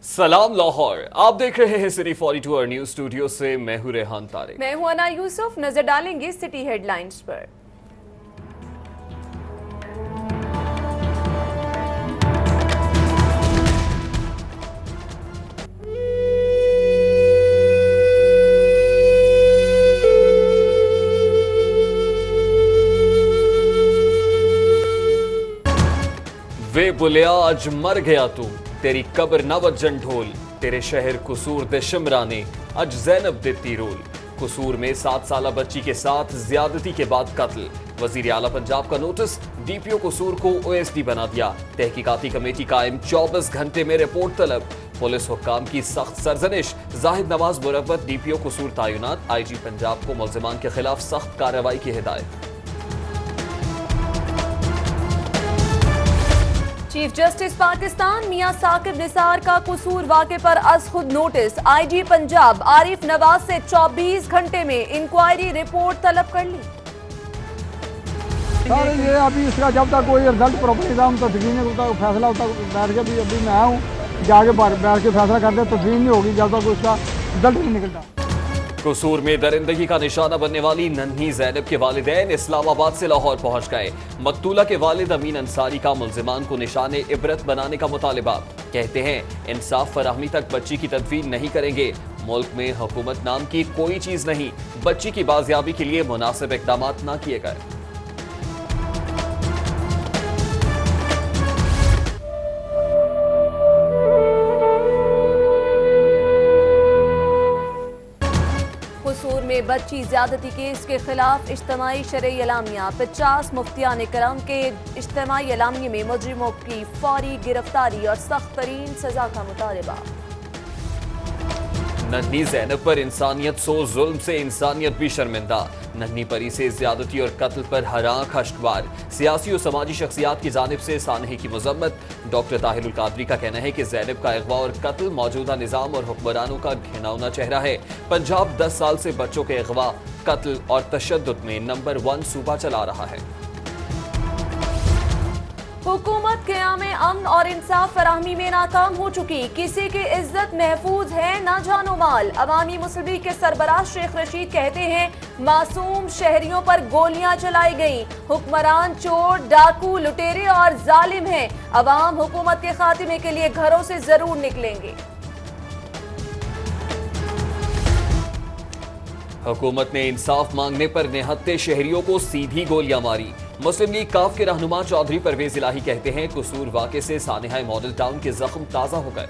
सलाम लाहौर, आप देख रहे हैं सिटी 42 और न्यूज स्टूडियो से मैं हूं रेहान तारिक। मैं हूं अना यूसुफ। नजर डालेंगे सिटी हेडलाइंस पर। वे बुलिया आज मर गया तू, तेरी कब्र न वजन ढोल, तेरे शहर कसूर दे शिमराने अज जैनब देती रोल। कसूर में 7 साला बच्ची के साथ ज्यादती के बाद कत्ल, वजीर आला पंजाब का नोटिस, डीपीओ कसूर को ओएसडी बना दिया। तहकीकाती कमेटी कायम, 24 घंटे में रिपोर्ट तलब। पुलिस हुक्काम की सख्त सरजनिश, जाहिद नवाज मुरव्वत डीपीओ कसूर तैनात। आईजी पंजाब को मुल्जिमान के खिलाफ सख्त कार्रवाई की हिदायत। चीफ जस्टिस पाकिस्तान मियां साकिब निसार का कसूर वाक़े पर अज खुद नोटिस। आईजी पंजाब आरिफ नवाज से 24 घंटे में इंक्वायरी रिपोर्ट तलब कर ली। सर ये अभी इसका जब तक कोई रिजल्ट प्रॉपर निजाम तस्वीर होता फैसला होता बैठ के भी अभी मैं हूँ जाके बैठ के फैसला करते तस्वीर नहीं होगी जब तक उसका रिजल्ट नहीं निकलता। कसूर में दरिंदगी का निशाना बनने वाली नन्ही जैनब के वालिदैन इस्लामाबाद से लाहौर पहुंच गए। मकतूला के वालिद अमीन अंसारी का मुल्जिमान को निशाने इबरत बनाने का मुतालिबा। कहते हैं इंसाफ फराहमी तक बच्ची की तदफीन नहीं करेंगे। मुल्क में हुकूमत नाम की कोई चीज नहीं, बच्ची की बाजियाबी के लिए मुनासिब इकदाम न किए गए। कसूर में बच्ची ज्यादती केस के खिलाफ इज्तिमाई शरई एलामिया। 50 मुफ्तियान करम के इज्तिमाई एलामिया में मुजरिमों की फौरी गिरफ्तारी और सख्त तरीन सजा का मुतालबा। नन्ही जैनब पर इंसानियत सो, जुल्म से इंसानियत भी शर्मिंदा। नन्ही परी से ज्यादती और कत्ल पर हराक अश्कबार। सियासी और समाजी शख्सियात की जानिब से सानहे की मजम्मत। डॉक्टर ताहिरुल कादरी का कहना है कि जैनब का अगवा और कत्ल मौजूदा निजाम और हुक्मरानों का घिनौना चेहरा है। पंजाब 10 साल से बच्चों के अगवा, कत्ल और तशद्दुद में नंबर 1 सूबा चला रहा है। हुकूमत क़याम अमन और इंसाफ फराहमी में नाकाम हो चुकी। किसी की इज्जत महफूज है न जानो माल। अवामी मुस्लिम लीग के सरबराह शेख रशीद कहते हैं मासूम शहरियों पर गोलियां चलाई गई। हुक्मरान चोर, डाकू, लुटेरे और जालिम हैं। अवाम हुकूमत के खात्मे के लिए घरों से जरूर निकलेंगे। हुकूमत ने इंसाफ मांगने पर निहत्ते शहरियों को सीधी गोलियां मारी। मुस्लिम लीग काफ के रहनुमा चौधरी परवेज इलाही कहते हैं कसूर वाक़े से सानेहा मॉडल टाउन के जख्म ताजा हो गए।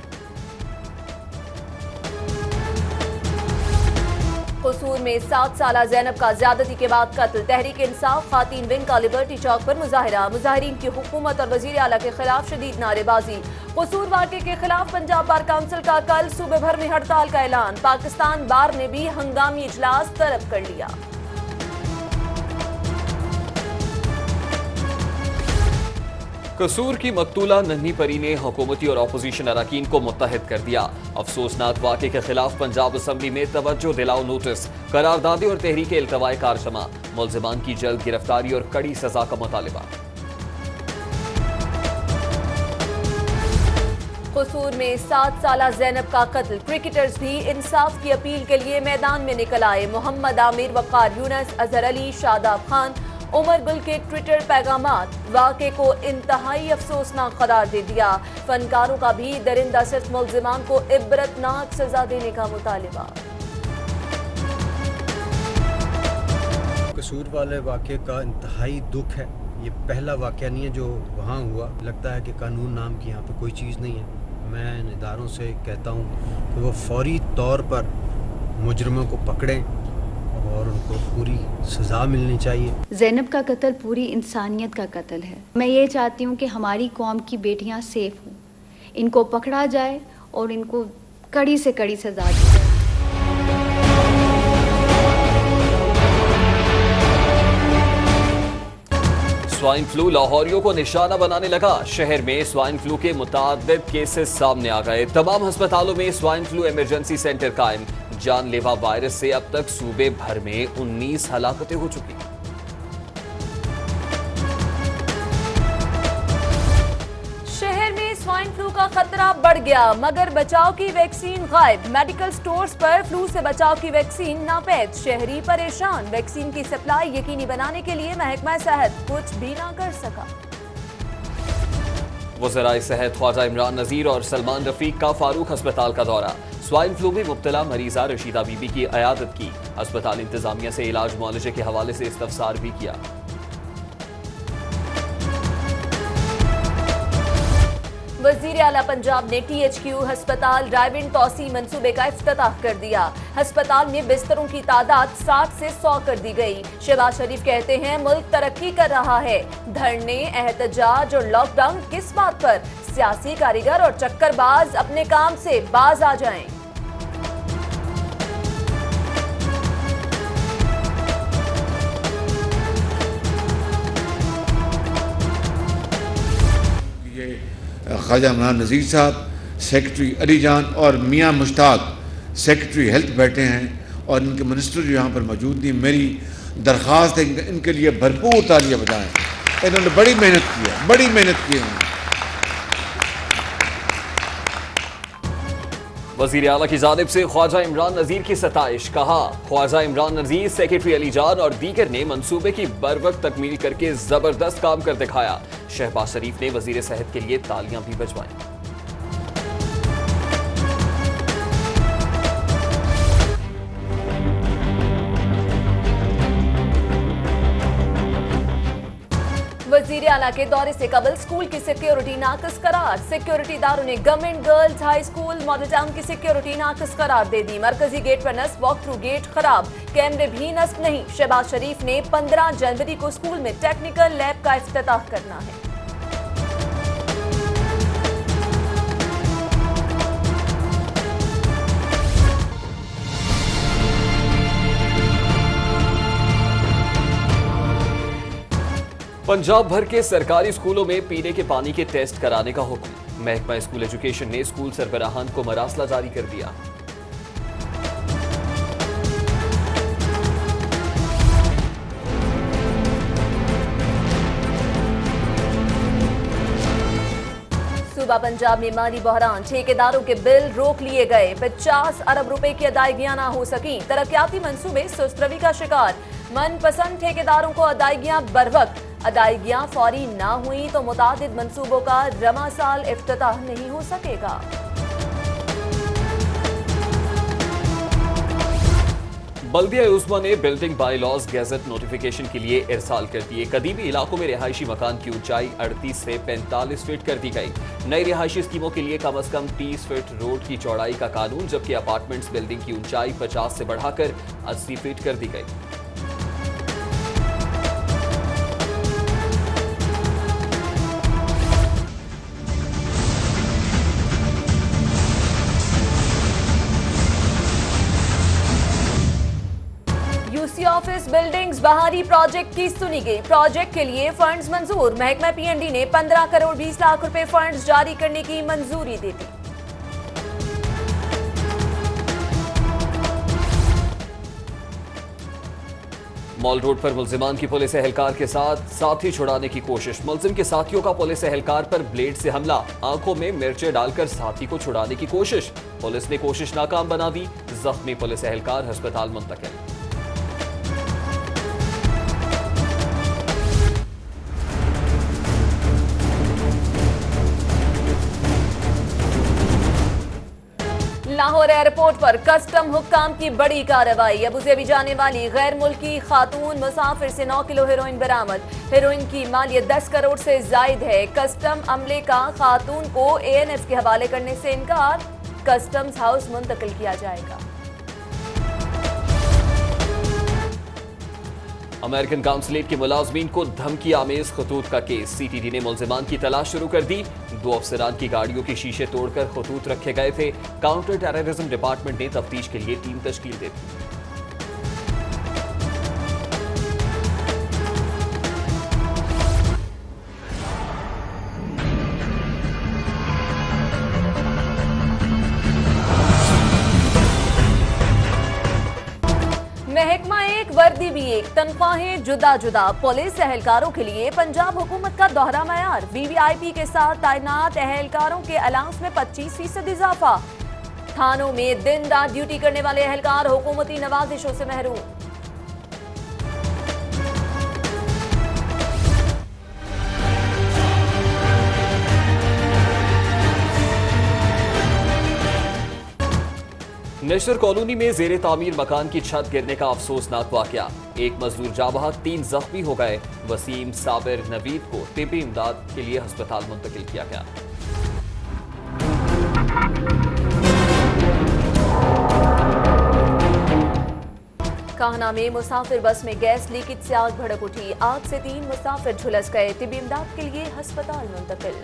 कसूर में 7 साला जैनब का ज्यादती के बाद कत्ल। तहरीक इंसाफ खातीन विंग का लिबर्टी चौक पर मुजाहिरा। मुजाहिरीन की हुकूमत और वजीर आला के खिलाफ शदीद नारेबाजी। कसूर वाक़े के खिलाफ पंजाब बार काउंसिल का कल सूबे भर में हड़ताल का ऐलान। पाकिस्तान बार ने भी हंगामी इजलास तलब कर लिया। कसूर की मकतूला नन्ही परी ने हुकूमती और अपोजिशन अरकान को मुत्तहिद कर दिया। अफसोसनाक वाक़े के खिलाफ पंजाब असम्बली में तवज्जो दिलाओ नोटिस। करारदादे और तहरीक इल्तवाए कारजमा। मुल्जिमान की जल्द गिरफ्तारी और कड़ी सजा का मुतालिबा। कसूर में 7 साला जैनब का कत्ल। क्रिकेटर्स भी इंसाफ की अपील के लिए मैदान में निकल आए। मोहम्मद आमिर, वक़ार यूनुस, अजहर अली, शादाब खान, उमर गुल के ट्विटर पैगामात वाक़े को इंतहाई अफसोसनाक करार दे दिया। फनकारों का भी दरिंदा सिर्फ मुल्जिमान को इबरतनाक सजा देने का मुतालिबा। कसूर वाले वाक़े का इंतहाई दुख है। ये पहला वाक़या नहीं है जो वहाँ हुआ। लगता है कि कानून नाम की यहाँ पे कोई चीज़ नहीं है। मैं इन इदारों से कहता हूँ कि वो फौरी तौर पर मुजरिमों को पकड़ें और उनको पूरी सजा मिलनी चाहिए। ज़ैनब का कत्ल पूरी इंसानियत का कत्ल है। मैं ये चाहती हूँ कि हमारी कौम की बेटियाँ सेफ हों, इनको पकड़ा जाए और इनको कड़ी से कड़ी सजा दी जाए। स्वाइन फ्लू लाहौरियों को निशाना बनाने लगा। शहर में स्वाइन फ्लू के मुताद्दिद केसेस सामने आ गए। तमाम अस्पतालों में स्वाइन फ्लू इमरजेंसी सेंटर कायम। जानलेवा वायरस से अब तक सूबे भर में 19 हलाकतें हो चुकी। शहर में स्वाइन फ्लू का खतरा बढ़ गया मगर बचाव की वैक्सीन गायब। मेडिकल स्टोर्स पर फ्लू से बचाव की वैक्सीन नापैद। शहरी परेशान। वैक्सीन की सप्लाई यकीनी बनाने के लिए महकमा सेहत कुछ भी ना कर सका। वज़राए सेहत ख्वाजा इमरान नज़ीर और सलमान रफीक का फारूक अस्पताल का दौरा। स्वाइन फ्लू में मुब्तला मरीजा रशीदा बीबी की अयादत की। अस्पताल इंतजामिया से इलाज मुआलजे के हवाले से इस्तफसार भी किया। वज़ीर आला पंजाब ने THQ हस्पताल ड्राइव-इन तोसी मंसूबे का इफ्तिताह कर दिया। हस्पताल में बिस्तरों की तादाद 60 से 100 कर दी गई। शहबाज शरीफ कहते हैं मुल्क तरक्की कर रहा है। धरने, एहतजाज और लॉकडाउन किस बात पर? सियासी कारीगर और चक्करबाज अपने काम से बाज आ जाएं। ख्वाजा इमरान नज़ीर साहब, सेक्रेटरी अली जान और मियाँ मुश्ताक सेक्रेटरी हेल्थ बैठे हैं और इनके मिनिस्टर जो यहाँ पर मौजूद थी। मेरी दरख्वास्त है इनके लिए भरपूर तालियां बजाएं। इन्होंने बड़ी मेहनत की है, बड़ी मेहनत की है। वज़ीर आला की जानिब से ख्वाजा इमरान नज़ीर की सताइश। कहा ख्वाजा इमरान नज़ीर, सेक्रेटरी अली जान और दीगर ने मंसूबे की बरवक्त तकमील करके जबरदस्त काम कर दिखाया। शहबाज शरीफ ने वज़ीर सेहत के लिए तालियां भी बजवाईं। वज़ीर आला के दौरे से कबल स्कूल की सिक्योरिटी नाक़िस करार। सिक्योरिटी दारों ने government girls high school model town की सिक्योरिटी नाक़िस करार दे दी। मरकजी गेट पर नस्ब, वॉक थ्रू गेट खराब, कैमरे भी नस्ब नहीं। शहबाज शरीफ ने 15 जनवरी को स्कूल में टेक्निकल लैब का इफ्तिताह करना है। पंजाब भर के सरकारी स्कूलों में पीने के पानी के टेस्ट कराने का हुक्म। महकमा स्कूल एजुकेशन ने स्कूल सरबराहान को मरासला जारी कर दिया। सूबा पंजाब में माली बहरान। ठेकेदारों के बिल रोक लिए गए। 50 अरब रुपए की अदायगियां ना हो सकी। तरक्याती मंसूबे सुस्त रवी का शिकार। मनपसंद ठेकेदारों को अदायगियां बरवक्त। अदायगियां फौरी ना हुई तो मुतादिद मंसूबों का रमा साल इफ्तिताह नहीं हो सकेगा। बल्दिया उस्मा ने building bylaws gazette notification के लिए इरसाल कर दिए। कदीमी इलाकों में रिहायशी मकान की ऊंचाई 38 से 45 फीट कर दी गई। नई रिहायशी स्कीमों के लिए कम अज कम 30 फीट रोड की चौड़ाई का कानून, जबकि अपार्टमेंट्स बिल्डिंग की ऊंचाई 50 से बढ़ाकर 80 फीट कर दी गई। ऑफिस बिल्डिंग्स बहारी प्रोजेक्ट की सुनी गई। प्रोजेक्ट के लिए फंड्स मंजूर। महकमा PND ने 15 करोड़ 20 लाख रुपए फंड्स जारी करने की मंजूरी दे दी। मॉल रोड पर मुल्जिमान की पुलिस एहलकार के साथ साथी छुड़ाने की कोशिश। मुल्जिम के साथियों का पुलिस एहलकार पर ब्लेड से हमला। आंखों में मिर्चें डालकर साथी को छुड़ाने की कोशिश। पुलिस ने कोशिश नाकाम बना दी। जख्मी पुलिस एहलकार अस्पताल मुंतकिल। लाहौर एयरपोर्ट पर कस्टम हुक्काम की बड़ी कार्रवाई। अबूधाबी जाने वाली गैर मुल्की खातून मुसाफिर से 9 किलो हेरोइन बरामद। हेरोइन की मालियत 10 करोड़ से जायद है। कस्टम अमले का खातून को ANF के हवाले करने से इनकार। कस्टम्स हाउस मुंतकिल किया जाएगा। अमेरिकन काउंसलेट के मुलाजमीन को धमकी आमेज खतूत का केस। CTD ने मुल्जिमान की तलाश शुरू कर दी। 2 अफसरान की गाड़ियों के शीशे तोड़कर खतूत रखे गए थे। काउंटर टेररिज्म डिपार्टमेंट ने तफ्तीश के लिए टीम तश्कील दे दी। महकमा एक वर्दी भी एक, तनख्वाहें जुदा जुदा। पुलिस एहलकारों के लिए पंजाब हुकूमत का दोहरा मयार। वीवीआईपी के साथ तैनात एहलकारों के अलाउंस में 25% इजाफा। थानों में दिन रात ड्यूटी करने वाले एहलकार हुकूमती नवाजिशों से महरूम। नेशनल कॉलोनी में जेरे तामीर मकान की छत गिरने का अफसोसनाक वाकया। एक मजदूर जाँ बहक, 3 जख्मी हो गए। वसीम, साबिर, नवीद को तिब्बी इमदाद के लिए अस्पताल मुंतकिल किया गया। काहना में मुसाफिर बस में गैस लीकेज से आग भड़क उठी। आग से 3 मुसाफिर झुलस गए। तिब्बी इमदाद के लिए अस्पताल मुंतकिल।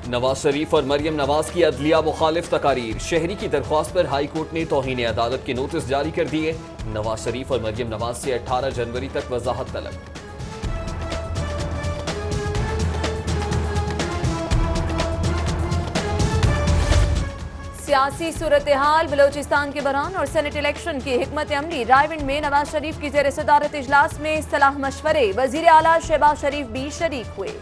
नवाज शरीफ और मरियम नवाज की अदलिया मुखालिफ तकारीर। शहरी की दरख्वास्त पर हाई कोर्ट ने तौहीन अदालत के नोटिस जारी कर दिए। नवाज शरीफ और मरियम नवाज से 18 जनवरी तक वजाहत तलब। सियासी सूरत हाल बलोचिस्तान के बहरान और सेनेट इलेक्शन की हिकमत अमली। रायविंड में नवाज शरीफ की जेर सदारत इजलास में सलाह मशवरे। वजीर आला शहबाज शरीफ भी शरीक हुए।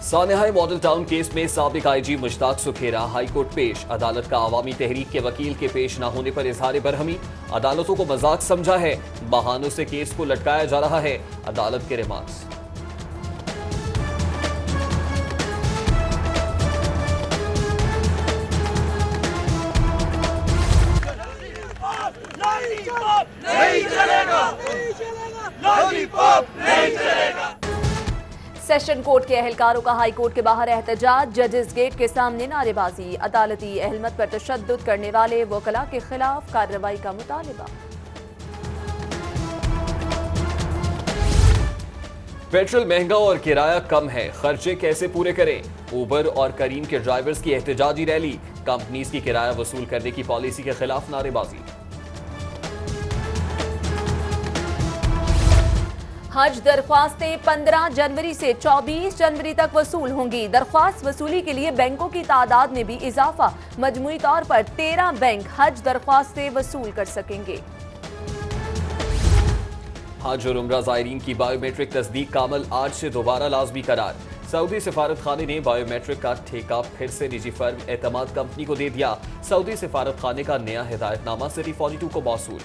सानेहाई मॉडल टाउन केस में साबिक आईजी मुश्ताक सुखेरा हाईकोर्ट पेश। अदालत का अवामी तहरीक के वकील के पेश न होने पर इजहार बरहमी। अदालतों को मजाक समझा है, बहानों से केस को लटकाया जा रहा है। अदालत के रिमार्क्स। सेशन कोर्ट के एहलकारों का हाई कोर्ट के बाहर एहतजाज। जजेस गेट के सामने नारेबाजी। अदालती अहलमत पर तशद्दुद करने वाले वकला के खिलाफ कार्रवाई का मुतालिबा। पेट्रोल महंगा और किराया कम है, खर्चे कैसे पूरे करें? उबर और करीम के ड्राइवर्स की एहतजाजी रैली। कंपनीज की किराया वसूल करने की पॉलिसी के खिलाफ नारेबाजी। हज दरख्वास्तें 15 जनवरी से 24 जनवरी तक वसूल होंगी। दरख्वास्त वसूली के लिए बैंकों की तादाद में भी इजाफा। मजमूई तौर पर 13 बैंक हज दरख्वास्तें वसूल कर सकेंगे। हज और उम्रा ज़ायरीन की बायोमेट्रिक तस्दीक का अमल आज से दोबारा लाजमी करार। सऊदी सिफारत खाने ने बायोमेट्रिक का ठेका फिर से निजी फर्म एतमाद कंपनी को दे दिया। सऊदी सिफारत खाने का नया हिदायतनामा सिटी 42 को मौसूल।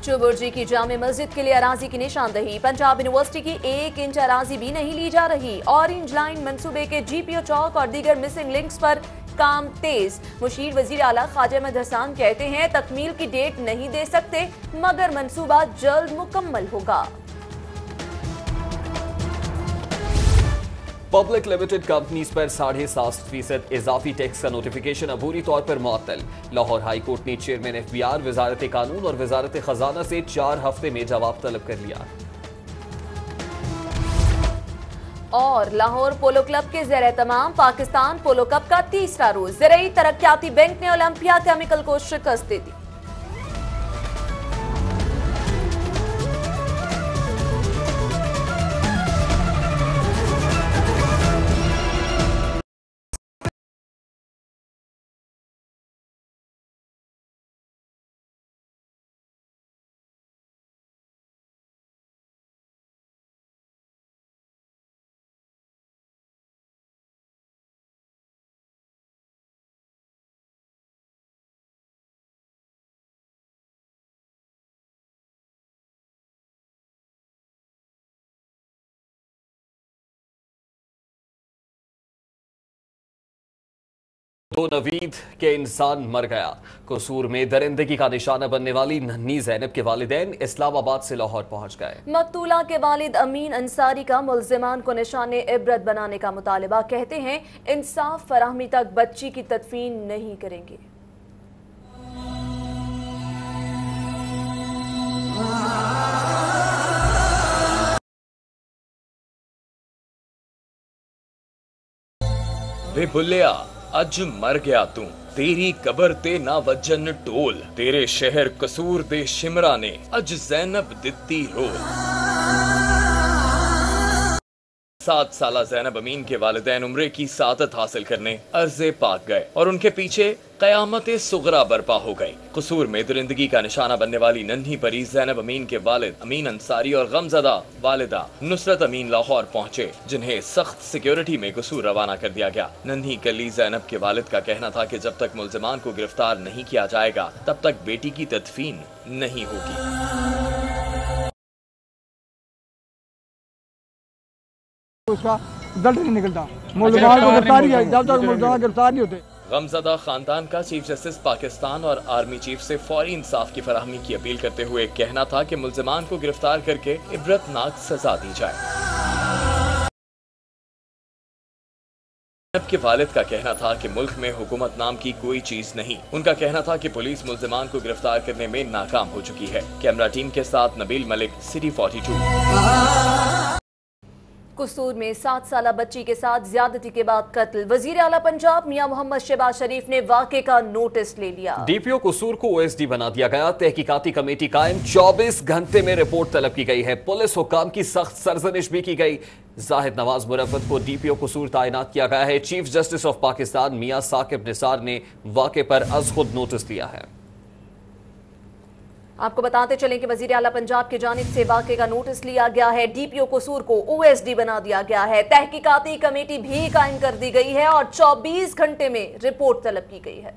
चुबुर्जी की जामे मस्जिद के लिए अराजी की निशानदही। पंजाब यूनिवर्सिटी की 1 इंच अराजी भी नहीं ली जा रही। ऑरेंज लाइन मंसूबे के जीपीओ चौक और दीगर मिसिंग लिंक्स पर काम तेज। मुशीर वजीर आला ख्वाजा अहमद हसन कहते हैं तकमील की डेट नहीं दे सकते मगर मंसूबा जल्द मुकम्मल होगा। पब्लिक लिमिटेड कंपनीज पर 7.5% इजाफी टैक्स का नोटिफिकेशन अबूरी तौर पर मुअत्तल। लाहौर हाई कोर्ट ने चेयरमैन एफबीआर, वजारत कानून और वजारत खजाना से 4 हफ्ते में जवाब तलब कर लिया। और लाहौर पोलो क्लब के ज़ेर तमाम पाकिस्तान पोलो कप का तीसरा रोज। ज़राई तरक्याती बैंक ने ओलंपिया केमिकल को शिकस्त दे दी। दो नवीद के इंसान मर गया। कसूर में दरिंदगी का निशाना बनने वाली नन्ही जैनब के वालिदैन इस्लामाबाद से लाहौर पहुंच गए। मकतूला के वालिद अमीन अंसारी का मुल्जिमान को निशाने इबरत बनाने का मुतालिबा। कहते हैं इंसाफ फराहमी तक बच्ची की तदफीन नहीं करेंगे। वे बुल्लिया अज मर गया तू। तेरी कबर ते ना वजन टोल, तेरे शहर कसूर दे शिमरा ने अज ज़ैनब दित्ती रोल। 7 साला ज़ैनब अमीन के वालिदैन उम्रे की सादत हासिल करने अर्ज़े पाक गए और उनके पीछे क़यामत सुग़रा बर्पा हो गई। कसूर में दरिंदगी का निशाना बनने वाली नन्ही परी ज़ैनब अमीन के वालिद अमीन अंसारी और गमज़दा वालिदा नुसरत अमीन लाहौर पहुंचे, जिन्हें सख्त सिक्योरिटी में कसूर रवाना कर दिया गया। नन्ही कली ज़ैनब के वालिद का कहना था कि जब तक मुल्ज़िमान को गिरफ्तार नहीं किया जाएगा तब तक बेटी की तदफीन नहीं होगी। उसका दर्द नहीं निकलता, मुल्ज़िमान को गिरफ्तार ही है जब तक मुल्ज़िमान गिरफ्तार नहीं होते। गमज़दा खानदान का चीफ जस्टिस पाकिस्तान और आर्मी चीफ से फौरी इंसाफ की फराहमी की अपील करते हुए कहना था कि मुल्ज़िमान को गिरफ्तार करके इबरतनाक सजा दी जाए। ज़ैनब के वालिद का कहना था कि मुल्क में हुकूमत नाम की कोई चीज नहीं। उनका कहना था कि पुलिस मुल्ज़िमान को गिरफ्तार करने में नाकाम हो चुकी है। कैमरा टीम के साथ नबील मलिक, सिटी 42। कसूर में 7 साला बच्ची के साथ ज्यादती के बाद कत्ल। वजीर आला पंजाब मियां मोहम्मद शहबाज शरीफ ने वाक़े का नोटिस ले लिया। डीपीओ कसूर को ओएसडी बना दिया गया। तहकीकाती कमेटी कायम, 24 घंटे में रिपोर्ट तलब की गई है। पुलिस हुकाम की सख्त सरजनिश भी की गई। जाहिद नवाज मुरव्वत को डीपीओ कसूर तैनात किया गया है। चीफ जस्टिस ऑफ पाकिस्तान मियां साकिब निसार ने वाक़े पर अज खुद नोटिस दिया है। आपको बताते चलें कि वजीर आला पंजाब की जानिब से वाक़े का नोटिस लिया गया है। डीपीओ कसूर को ओएसडी बना दिया गया है। तहकीकाती कमेटी भी कायम कर दी गई है और 24 घंटे में रिपोर्ट तलब की गई है।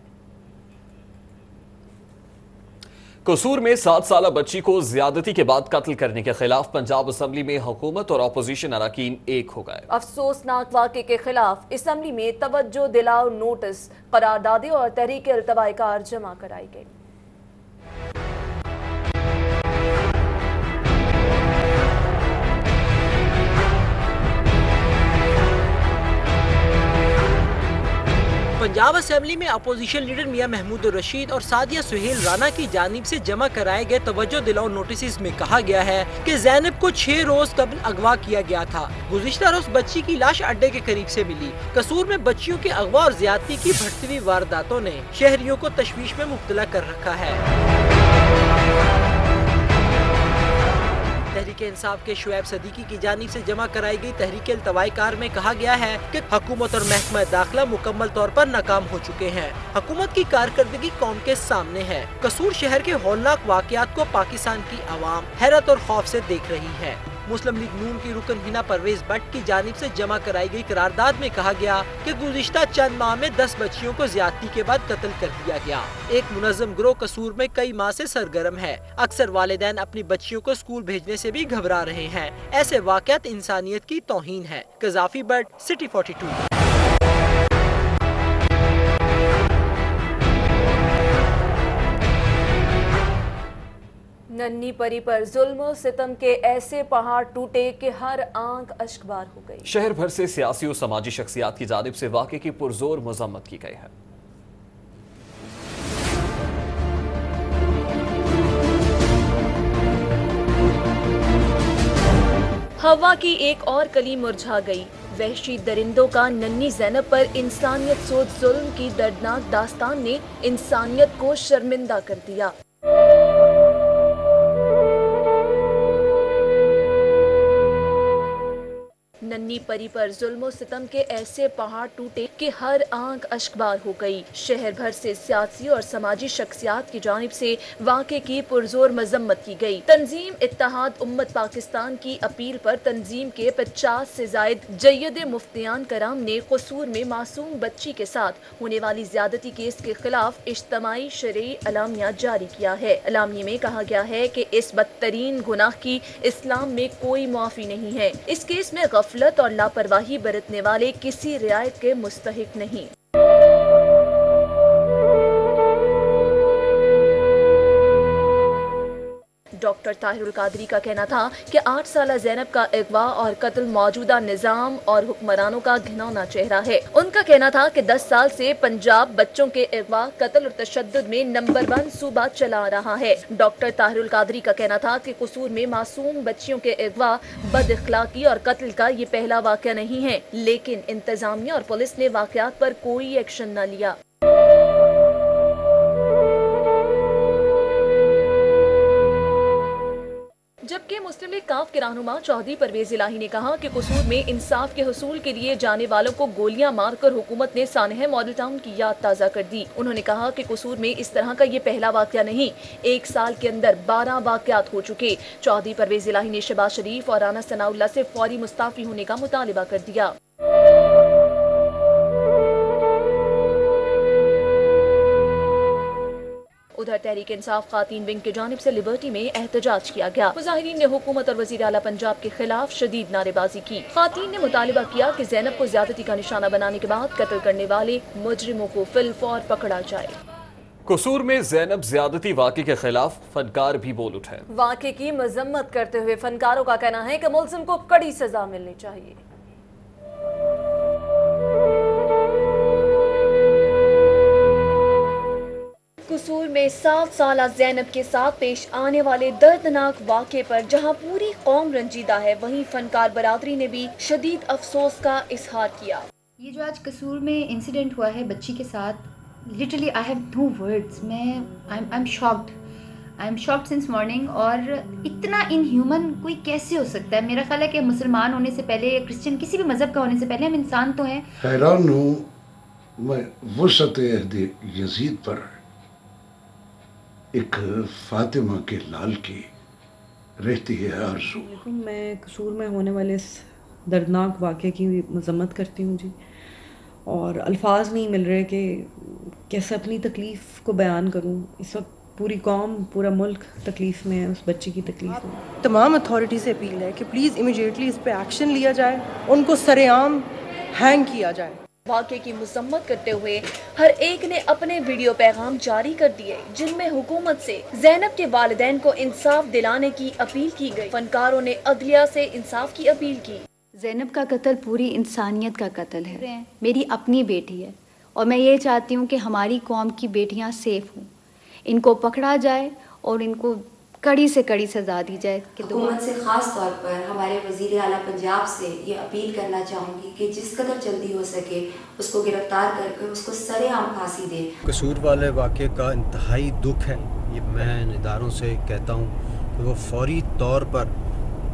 कसूर में 7 साला बच्ची को ज्यादती के बाद कत्ल करने के खिलाफ पंजाब असम्बली में हुकूमत और अपोजिशन अरकान एक हो गए। अफसोसनाक वाक़े के खिलाफ असम्बली में तवज्जो दिलाओ नोटिस, करारदादे और तहरीक इल्तवाई कार जमा कराई गई। पंजाब असेंबली में अपोजिशन लीडर मियां महमूद रशीद और सादिया सुहेल राना की जानिब से जमा कराए गए तवज्जो दिलाओ नोटिस में कहा गया है कि ज़ैनब को 6 रोज कबल अगवा किया गया था। गुज़िश्ता रोज बच्ची की लाश अड्डे के करीब से मिली। कसूर में बच्चियों के अगवा और ज्यादती की बढ़ती हुई वारदातों ने शहरियों को तशवीश में मुब्तला कर रखा है। तहरीक इंसाफ के शुएब सदीकी की जानिब से जमा कराई गई तहरीक इल्तवाई कार में कहा गया है कि हुकूमत और महकमा दाखिला मुकम्मल तौर पर नाकाम हो चुके हैं। हुकूमत की कारकर्दगी कौम के सामने है। कसूर शहर के हौलनाक वाक़यात को पाकिस्तान की आवाम हैरत और खौफ से देख रही है। मुस्लिम लीग नून की रुकन हिना परवेज भट्ट की जानिब से जमा कराई गई करारदाद में कहा गया कि गुज़िश्ता चंद माह में 10 बच्चियों को ज्यादती के बाद कत्ल कर दिया गया। एक मुनज़्ज़म गिरोह कसूर में कई माह से सरगर्म है। अक्सर वालिदैन अपनी बच्चियों को स्कूल भेजने से भी घबरा रहे हैं। ऐसे वाक़यात इंसानियत की तौहीन है। Gaddafi Bhatt, city 42। नन्ही परी पर जुल्म सितम के ऐसे पहाड़ टूटे कि हर आंख अश्कबार हो गई। शहर भर से सियासी और समाजी शख्सियात की जानिब से वाक़े की पुरजोर मज़म्मत की गई है। हवा की एक और कली मुरझा गई। वहशी दरिंदों का नन्ही ज़ैनब पर इंसानियत सोच जुल्म की दर्दनाक दास्तान ने इंसानियत को शर्मिंदा कर दिया। नन्ही परी पर जुल्म सितम के ऐसे पहाड़ टूटे कि हर आंख अश्कबार हो गई। शहर भर से सियासी और समाजी शख्सियात की जानिब से वाक़े की पुरजोर मजम्मत की गई। तंजीम इत्तेहाद उम्मत पाकिस्तान की अपील पर तंजीम के 50 से जायद जय्यद मुफ्तियान कराम ने कसूर में मासूम बच्ची के साथ होने वाली ज्यादती केस के खिलाफ इज्तमाई शरई अलामिया जारी किया है। अलामिया में कहा गया है कि इस बदतरीन गुनाह की इस्लाम में कोई मुआफ़ी नहीं है। इस केस में गफलत और लापरवाही बरतने वाले किसी रियायत के मुस्तहिक नहीं। डॉक्टर ताहिरुल कादरी का कहना था कि 8 साला ज़ैनब का अगवा और कत्ल मौजूदा निज़ाम और हुक्मरानों का घिनौना चेहरा है। उनका कहना था कि 10 साल से पंजाब बच्चों के अगवा, कत्ल और तशद्दुद में नंबर 1 सूबा चला रहा है। डॉक्टर ताहिरुल कादरी का कहना था कि कसूर में मासूम बच्चियों के अगवा, बदअखलाकी और कत्ल का ये पहला वाक़या नहीं है, लेकिन इंतजामिया और पुलिस ने वाक़यात पर कोई एक्शन न लिया। हरीके मुस्लिम लीग काफ के रहनुमा चौधरी परवेज इलाही ने कहा कि कसूर में इंसाफ के हुसूल के लिए जाने वालों को गोलियां मारकर हुकूमत ने सानह मॉडल टाउन की याद ताज़ा कर दी। उन्होंने कहा कि कसूर में इस तरह का ये पहला वाकया नहीं, 1 साल के अंदर 12 वाकयात हो चुके। चौधरी परवेज इलाही ने शहबाज शरीफ और राना सनाउल्लाह से फौरी मुस्ताफी होने का मुतालिबा कर दिया। उधर तहरीक इंसाफ खातीन विंग की जानिब से लिबर्टी में एहतजाज किया गया। मुजाहिरीन ने हुकूमत और वजीर आला पंजाब के खिलाफ शदीद नारेबाजी की। खातीन ने मुतालिबा किया कि ज़ैनब को ज्यादती का निशाना बनाने के बाद कत्ल करने वाले मुजरिमों को फिलफौर पकड़ा जाए। कसूर में ज़ैनब ज्यादती वाक़े के खिलाफ फनकार भी बोल उठे। वाक़े की मजम्मत करते हुए फनकारों का कहना है कि मुलजिम को कड़ी सजा मिलनी चाहिए। कसूर में 7 साला ज़ैनब के साथ पेश आने वाले दर्दनाक वाक़े पर जहां पूरी कौम रंजीदा है, वहीं फनकार बरादरी ने भी शदीद अफसोस का इजहार किया। ये जो आज कसूर में इंसिडेंट हुआ है बच्ची के साथ, literally I have no words. I am shocked since morning. और इतना इनह्यूमन कोई कैसे हो सकता है? मेरा ख्याल है कि मुसलमान होने से पहले या क्रिश्चियन किसी भी मज़हब का होने से पहले हम इंसान तो हैं। हैरान हूँ मैं वुसअत अहद यजीद पर, एक फातिमा के लाल की रहती है आरज़ू। मैं कसूर में होने वाले इस दर्दनाक वाक़े की मज़म्मत करती हूँ जी, और अल्फाज नहीं मिल रहे कि कैसे अपनी तकलीफ़ को बयान करूँ। इस वक्त पूरी कौम, पूरा मुल्क तकलीफ़ में है, उस बच्ची की तकलीफ़ में। तमाम अथॉरिटी से अपील है कि प्लीज़ इमीडिएटली इस पे एक्शन लिया जाए, उनको सरेआम हैंग किया जाए। वाक़े की मुज़म्मत करते हुए हर एक ने अपने वीडियो पैगाम जारी कर दिए, जिनमें हुकूमत से ज़ैनब के वालिदैन को इंसाफ दिलाने की अपील की गई। फनकारों ने अदलिया से इंसाफ की अपील की। ज़ैनब का कत्ल पूरी इंसानियत का कत्ल है। मेरी अपनी बेटी है और मैं ये चाहती हूँ कि हमारी कौम की बेटियाँ सेफ हों, इनको पकड़ा जाए और इनको कड़ी से कड़ी सजा दी जाए। हुकूमत से ख़ास तौर पर हमारे वज़ीर आला पंजाब से ये अपील करना चाहूँगी कि जिस कदर जल्दी हो सके उसको गिरफ्तार करके उसको सरेआम फांसी दे। कसूर वाले वाक़े का इंतहाई दुख है। ये मैं इदारों से कहता हूँ कि वो फौरी तौर पर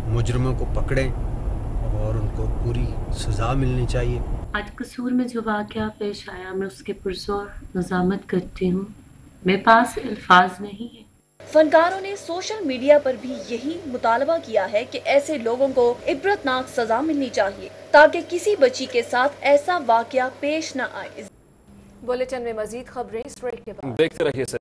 मुजरिमों को पकड़ें और उनको पूरी सज़ा मिलनी चाहिए। आज कसूर में जो वाक़या पेश आया, मैं उसके पुरज़ोर मज़ामत करती हूँ। मेरे पास अल्फाज नहीं है। फनकारों ने सोशल मीडिया पर भी यही मुतालबा किया है कि ऐसे लोगों को इबरतनाक सजा मिलनी चाहिए ताकि किसी बच्ची के साथ ऐसा वाकया पेश न आए। बुलेटिन में मजीद खबरें इस ब्रेक के बाद देखते रहिए।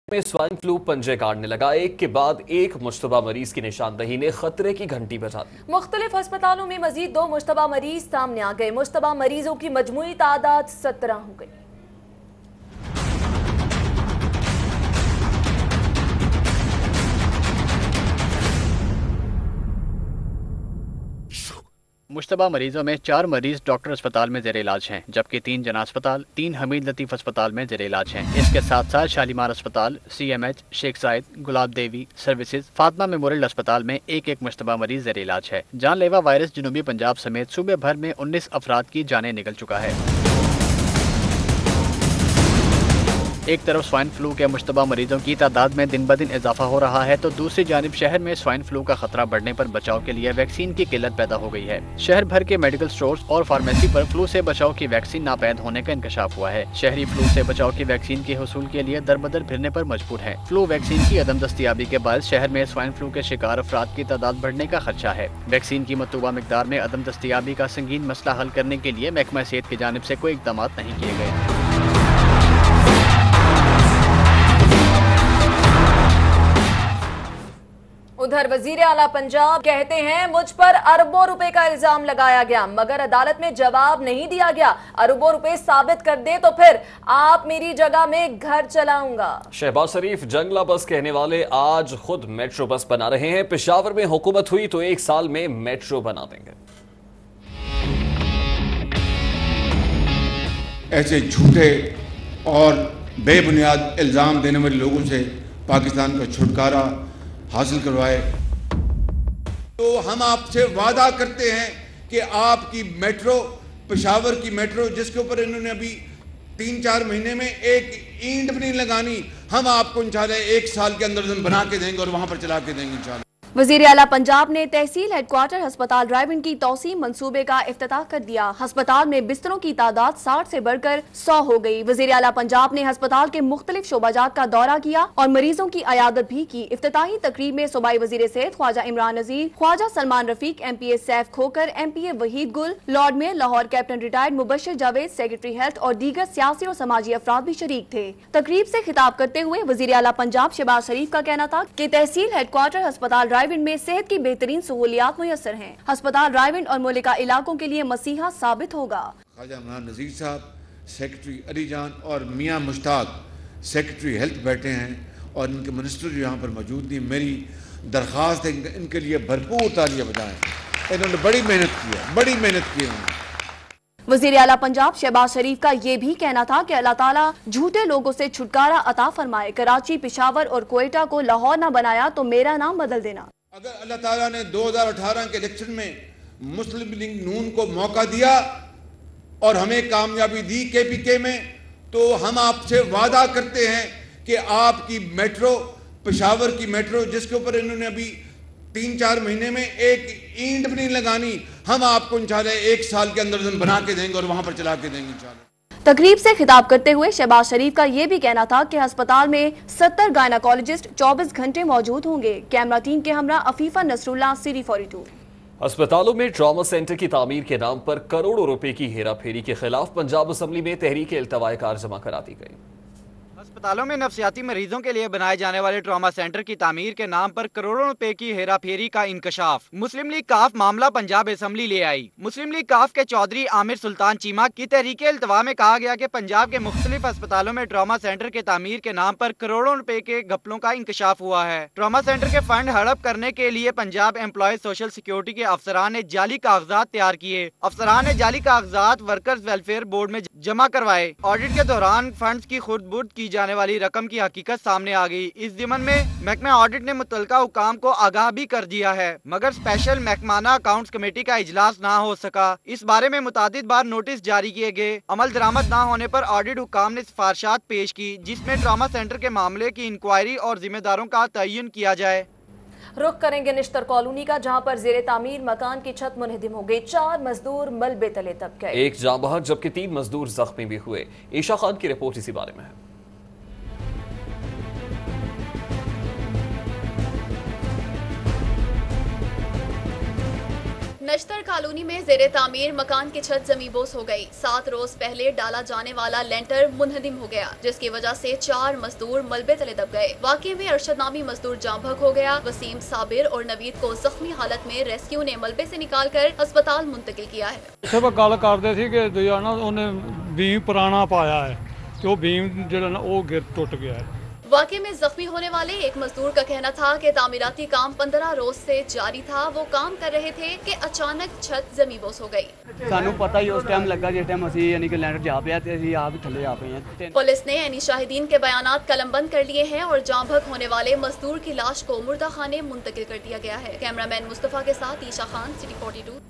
में स्वाइन फ्लू पंजे काटने लगा। एक के बाद एक मुश्तबा मरीज की निशानदही ने खतरे की घंटी बजा दी। मुख्तलिफ अस्पतालों में मजीद 2 मुश्तबा मरीज सामने आ गए। मुश्तबा मरीजों की मजमूई तादाद 17 हो गई। मुश्तबा मरीजों में 4 मरीज डॉक्टर अस्पताल में जेर इलाज हैं, जबकि 3 जना अस्पताल, 3 हमीद लतीफ़ अस्पताल में जेर इलाज हैं। इसके साथ साथ शालीमार अस्पताल, CMH, शेख जायद, गुलाब देवी सर्विसेज, फातिमा मेमोरियल अस्पताल में एक मुश्तबा मरीज जेर इलाज है। जानलेवा वायरस जनूबी पंजाब समेत सूबे भर में 19 अफराद की जानें निकल चुका है। एक तरफ स्वाइन फ्लू के मुश्तबा मरीजों की तादाद में दिन ब दिन इजाफा हो रहा है, तो दूसरी जानिब शहर में स्वाइन फ्लू का खतरा बढ़ने पर बचाव के लिए वैक्सीन की किल्लत पैदा हो गई है। शहर भर के मेडिकल स्टोर्स और फार्मेसी पर फ्लू से बचाव की वैक्सीन नापैद होने का इंकशाफ हुआ है। शहरी फ्लू से बचाव की वैक्सीन के हुसूल के लिए दरबदर फिरने पर मजबूर है। फ्लू वैक्सीन की अदम दस्तियाबी के बाद शहर में स्वाइन फ्लू के शिकार अफराद की तादाद बढ़ने का खदशा है। वैक्सीन की मतलूबा मिकदार में अदम दस्तियाबी का संगीन मसला हल करने के लिए महकमा सेहत की जानिब से कोई इक़दाम नहीं किए गए। उधर वजीर आला पंजाब कहते हैं मुझ पर अरबों रुपए का इल्जाम लगाया गया, मगर अदालत में जवाब नहीं दिया गया। अरबों रुपए साबित कर दे तो फिर आप मेरी जगह में घर चलाऊंगा। शहबाज शरीफ जंगला बस कहने वाले आज खुद मेट्रो बस बना रहे हैं। पेशावर में हुकूमत हुई तो 1 साल में मेट्रो बना देंगे। ऐसे झूठे और बेबुनियाद इल्जाम देने वाले लोगों से पाकिस्तान का छुटकारा हासिल करवाए। तो हम आपसे वादा करते हैं कि आपकी मेट्रो, पेशावर की मेट्रो, जिसके ऊपर इन्होंने अभी 3-4 महीने में एक ईंट भी नहीं लगानी, हम आपको इंशाल्लाह 1 साल के अंदर बना के देंगे और वहां पर चला के देंगे इंशाल्लाह। वजीर आला पंजाब ने तहसील हेडक्वार्टर अस्पताल रायविंड की तौसीम मंसूबे का इफ्तिताह कर दिया। अस्पताल में बिस्तरों की तादाद 60 से बढ़कर 100 हो गई। वजीर आला पंजाब ने अस्पताल के मुख्तलिफ शोबाजात का दौरा किया और मरीजों की अयादत भी की। इफ्तिताही तकरीब में सूबाई वजीर सेहत ख्वाजा इमरान नजीर, ख्वाजा सलमान रफीक, MPA सैफ खोकर, MPA वहीद गुल, Lord mayor Lahore captain retired Mubashir Javed, secretary health और दीगर सियासी और समाजी अफराद भी शरीक थे। तकरीब से खिताब करते हुए वजीर आला पंजाब शहबाज शरीफ का कहना था कि तहसील हेडक्वार्टर अस्पताल रायविंड में सेहत की बेहतरीन सहूलियात मुयसर हैं। अस्पताल रायविंड और मुलिका इलाकों के लिए मसीहा साबित होगा। ख्वाजा इमरान नजीर साहब, सेक्रेटरी अली जान और मियाँ मुश्ताक सेक्रेटरी हेल्थ बैठे हैं और इनके मिनिस्टर जो यहाँ पर मौजूद नहीं। मेरी दरख्वास्त है इनके लिए भरपूर तालियां बजाएं। इन्होंने बड़ी मेहनत की है, बड़ी मेहनत की है। वजीर आला पंजाब शहबाज शरीफ का ये भी कहना था कि अल्लाह ताला झूठे लोगों से छुटकारा अता फरमाए। कराची, पेशावर और कोयटा को लाहौर न बनाया तो मेरा नाम बदल देना। अगर अल्लाह ताला ने 2018 के इलेक्शन में मुस्लिम लीग नून को मौका दिया और हमें कामयाबी दी KPK में, तो हम आपसे वादा करते हैं कि आपकी मेट्रो, पेशावर की मेट्रो, जिसके ऊपर इन्होंने अभी 3-4 महीने में एक ईंट भी नहीं लगानी, हम आपको इंशाल्लाह 1 साल के अंदर बना के देंगे और वहां पर चला के देंगे इंशाल्लाह। तकरीब से खिताब करते हुए शहबाज शरीफ का ये भी कहना था कि अस्पताल में 70 गायनाकोलॉजिस्ट 24 घंटे मौजूद होंगे। कैमरा टीम के हमरा अफीफा नसरुल्लाह, सीरी 42। अस्पतालों में ट्रॉमा सेंटर की तामीर के नाम पर करोड़ों रुपए की हेराफेरी के खिलाफ पंजाब असेंबली में तहरीक इल्तवाए कार जमा करा दी गई। अस्पतालों में नफ्सियाती मरीजों के लिए बनाए जाने वाले ट्रॉमा सेंटर की तामीर के नाम पर करोड़ों रुपए की हेराफेरी का इंकशाफ। मुस्लिम लीग काफ मामला पंजाब असेंबली ले आई। मुस्लिम लीग काफ के चौधरी आमिर सुल्तान चीमा की तहरीक इल्तवा में कहा गया कि पंजाब के मुख्तलिफ अस्पतालों में ट्रॉमा सेंटर के तामीर के नाम पर करोड़ों रुपए के घपलों का इंकशाफ हुआ है। ट्रॉमा सेंटर के फंड हड़प करने के लिए पंजाब एम्प्लॉयज सोशल सिक्योरिटी के अफसरान ने जाली कागजात तैयार किए। अफसरान ने जाली कागजात वर्कर्स वेलफेयर बोर्ड में जमा करवाए। ऑडिट के दौरान फंड की खुर्द-बुर्द की जाने वाली रकम की हकीकत सामने आ गई। इस ज़िमन में महकमा ऑडिट ने मुतल्लिका हुकाम को आगाह भी कर दिया है, मगर स्पेशल महकमाना अकाउंट्स कमेटी का इजलास ना हो सका। इस बारे में मुतादिद बार नोटिस जारी किए गए। अमल दरामद ना होने पर ऑडिट हुकाम ने सिफारिशात पेश की, जिसमें ट्रॉमा सेंटर के मामले की इंक्वायरी और जिम्मेदारों का तयन किया जाए। रुख करेंगे निश्तर कॉलोनी का, जहां पर जेरे तामीर मकान की छत मुनहदिम हो गई। 4 मजदूर मलबे तले दब गए। एक जाँ बहक जबकि 3 मजदूर जख्मी भी हुए। ईशा खान की रिपोर्ट इसी बारे में है। नश्तर कॉलोनी में जेरे तामीर मकान की छत जमींबोस हो गई। 7 रोज पहले डाला जाने वाला लेंटर मुनहदिम हो गया, जिसकी वजह से 4 मजदूर मलबे तले दब गए। वाकये में अरशद नामी मजदूर जाँ बहक हो गया। वसीम, साबिर और नवीद को जख्मी हालत में रेस्क्यू ने मलबे से निकालकर अस्पताल मुंतकिल किया है। इत्थे गल करदे सी कि दूजा ना उन्हें बीम पुराना पाया है कि वो बीम जो ना वो गिर टुट गया है। वाकये में जख्मी होने वाले एक मजदूर का कहना था कि तामीराती काम 15 रोज से जारी था। वो काम कर रहे थे कि अचानक छत जमींबोस हो गई। सानू पता ही उस टाइम लगा जिस टाइम असी यानी कि लैंडर जा पे थे, आप थले आ पे हैं। पुलिस ने यानी शाहिदीन के बयानात कलमबंद कर लिए हैं और जाँ बहक होने वाले मजदूर की लाश को मुर्दा खाने मुंतकिल कर दिया गया है। कैमरामैन मुस्तफा के साथ ईशा खान, सिटी 42।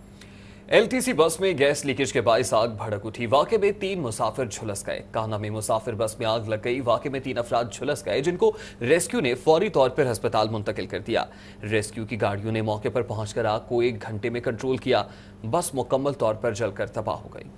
LTC बस में गैस लीकेज के बायस आग भड़क उठी। वाकये में 3 मुसाफिर झुलस गए। कान्हा में मुसाफिर बस में आग लग गई। वाकये में 3 अफराद झुलस गए, जिनको रेस्क्यू ने फौरी तौर पर अस्पताल मुंतकिल कर दिया। रेस्क्यू की गाड़ियों ने मौके पर पहुंचकर आग को 1 घंटे में कंट्रोल किया। बस मुकम्मल तौर पर जलकर तबाह हो गई।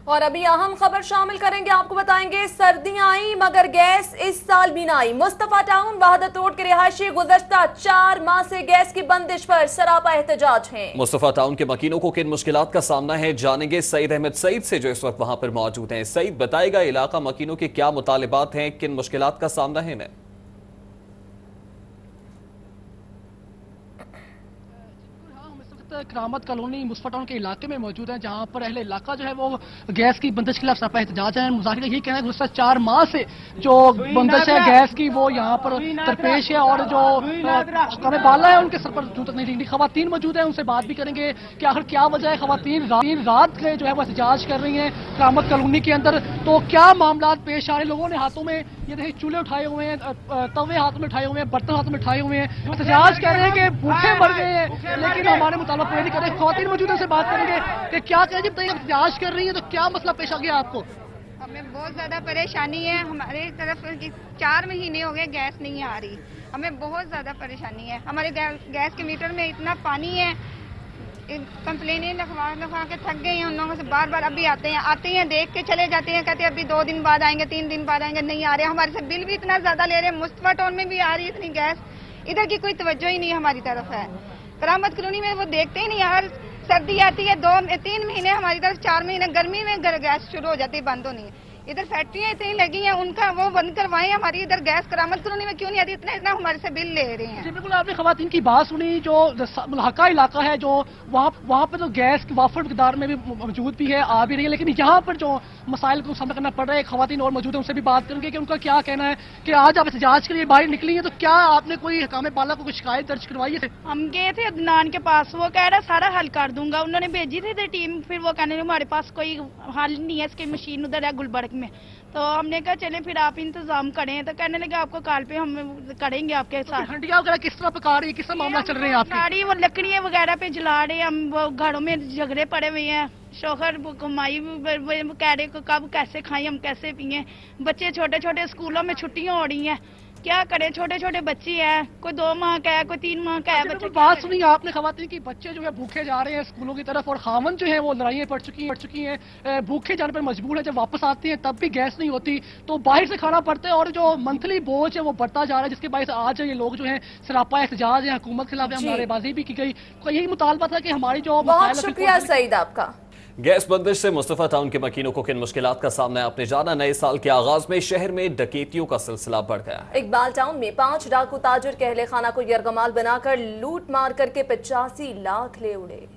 और अभी अहम खबर शामिल करेंगे, आपको बताएंगे सर्दियां आई मगर गैस इस साल भी ना आई। मुस्तफा टाउन वहादत रोड के रिहायशी गुज़श्ता 4 माह से गैस की बंदिश पर सरापा एहतजाज हैं। मुस्तफा टाउन के मकीनों को किन मुश्किलात का सामना है, जानेंगे सईद अहमद सईद से जो इस वक्त वहां पर मौजूद हैं। सईद, बताएगा इलाका मकीनों के क्या मुतालिबात हैं, किन मुश्किलात का सामना है इन्हें? करामत कॉलोनी मुस्तफा टाउन के इलाके में मौजूद है, जहां पर अहले इलाका जो है वो गैस की बंदिश के खिलाफ सरापा एहतजाज है। मुजाहिर का यही कहना है कि गुज़श्ता 4 माह से जो बंदिश है गैस की वो यहाँ पर दरपेश है और जो हमें बाला है उनके सर पर जूं तक नहीं टिकती। खवातीन मौजूद है, उनसे बात भी करेंगे कि आखिर क्या वजह है। खवातीन रात के जो है वो एहतजाज कर रही है करामत कॉलोनी के अंदर, तो क्या मामला पेश आ रहे। लोगों ने हाथों में ये देखिए चूल्हे उठाए हुए हैं, तवे हाथों में उठाए हुए हैं, बर्तन हाथों में उठाए हुए हैं। एहतजाज कर रहे हैं कि भूखे मर गए हैं, लेकिन हमारे मुताबिक पूरे नहीं कर रहे। खवातीन मौजूद है, बात करेंगे कि क्या कहें। जब तक एहतजाज कर रही है तो क्या मसला पेश आ गया आपको? हमें बहुत ज़्यादा परेशानी है। हमारे तरफ 4 महीने हो गए गैस नहीं आ रही। हमें बहुत ज़्यादा परेशानी है। हमारे गैस के मीटर में इतना पानी है, कंप्लेनें लिखवा के थक गए हैं। उन लोगों से बार अभी आते हैं देख के चले जाते हैं, कहते हैं अभी 2 दिन बाद आएंगे, 3 दिन बाद आएंगे, नहीं आ रहे। हमारे से बिल भी इतना ज़्यादा ले रहे हैं। मुस्तफा टाउन में भी आ रही है इतनी गैस, इधर की कोई तवज्जो ही नहीं हमारी तरफ है। करामत कॉलोनी में वो देखते ही नहीं। हर सर्दी आती है 2-3 महीने हमारी तरफ, 4 महीने गर्मी में गैस शुरू हो जाती है, बंद होनी है। इधर फैक्ट्रियां इतनी लगी हैं, उनका वो बंद करवाएं। हमारी इधर गैस करामत कॉलोनी में क्यों नहीं आती? इतना हमारे से बिल ले रहे हैं। बिल्कुल, आपने खवातीन की बात सुनी। जो मुल्हका इलाका है जो वहाँ पे तो गैस की वाफर मकदार में भी मौजूद भी है, आ भी रही है, लेकिन यहाँ पर जो मसाइल को सामना करना पड़ रहा है, खवातीन और मौजूद है, उनसे भी बात करेंगे कि उनका क्या कहना है कि आज आप एहतजाज के लिए बाहर निकली है, तो क्या आपने कोई हकाम बाला को कोई शिकायत दर्ज करवाई है? हम गए थे अदनान के पास, वो कह रहा सारा हल कर दूंगा। उन्होंने भेजी थी टीम, फिर वो कहने हमारे पास कोई हल नहीं है, इसकी मशीन उधर है गुलबर्ग में। तो हमने कहा चलें फिर आप इंतजाम करें, तो कहने लगे आपको कॉल पे हम करेंगे आपके साथ। हंडिया वगैरह किस तरह पका रही है, किस तरह मामला चल रहे हैं आपके? गाड़ी वो लकड़ियाँ वगैरह पे जला रहे हैं, हम वो घरों में झगड़े पड़े हुए हैं। शोहर कमाई कह रहे कब कैसे खाएं, हम कैसे पिए। बच्चे छोटे छोटे स्कूलों में छुट्टियां हो रही हैं, क्या करें। छोटे छोटे बच्चे हैं, कोई 2 माह का है, कोई 3 माह का है। बच्चे बात सुनी आपने खवातीन की, बच्चे जो है भूखे जा रहे हैं स्कूलों की तरफ, और खामन जो है वो लड़ाइयाँ पड़ चुकी हैं, भूखे जाने पर मजबूर है। जब वापस आते हैं तब भी गैस नहीं होती, तो बाहर से खाना पड़ता है, और जो मंथली बोझ है वो बढ़ता जा रहा है, जिसके बायस आज ये लोग जो है सरापा एहतजाज है, हुकूमत के खिलाफ नारेबाजी भी की गई। तो यही मुतालबा था कि हमारी जो। बहुत शुक्रिया सईद आपका। गैस बंदिश से मुस्तफा टाउन के मकीनों को किन मुश्किलात का सामना है आपने जाना। नए साल के आगाज में शहर में डकैतियों का सिलसिला बढ़ गया है। इकबाल टाउन में 5 डाकू ताजिर के अहले खाना को यरगमाल बनाकर लूट मार करके 85 लाख ले उड़े।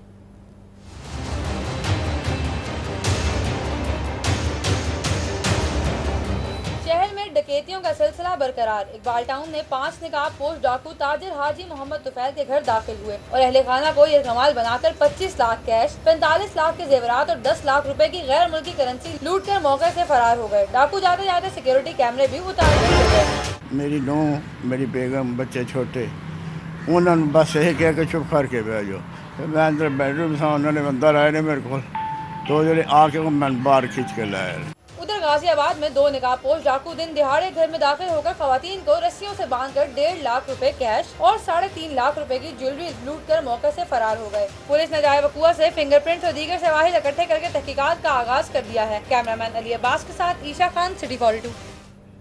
शहर में डकैतियों का सिलसिला बरकरार। इकबाल टाउन में 5 नकाब पोश डाकू ताजिर हाजी मोहम्मद तुफैल के घर दाखिल हुए और अहले खाना को यरगमाल बनाकर 25 लाख कैश, 45 लाख के जेवरात और 10 लाख रुपए की गैर मुल्की करेंसी लूट कर मौके से फरार हो गए। डाकू जाते जाते सिक्योरिटी कैमरे भी उतार दिए। मेरी नूंह, मेरी बेगम, बच्चे छोटे, उन्होंने बस यही कह के चुप करके भेजो। मैं अंदर बेडरूम था, उन्होंने अंदर आए ने मेरे को, तो जो आके मैं बाहर खींच के लाया। उधर गाजियाबाद में 2 नकाबपोश डाकू दिन दिहाड़े घर में दाखिल होकर खवातीन को रस्सियों से बांधकर 1.5 लाख रुपए कैश और 3.5 लाख रुपए की ज्वेलरी लूट कर मौके से फरार हो गए। पुलिस ने जाए वकुआ से फिंगरप्रिंट्स और दीगर शवाहिद इकट्ठे करके तहकीकात का आगाज कर दिया है। कैमरामैन अली अब्बास के साथ ईशा खान, सिटी 42।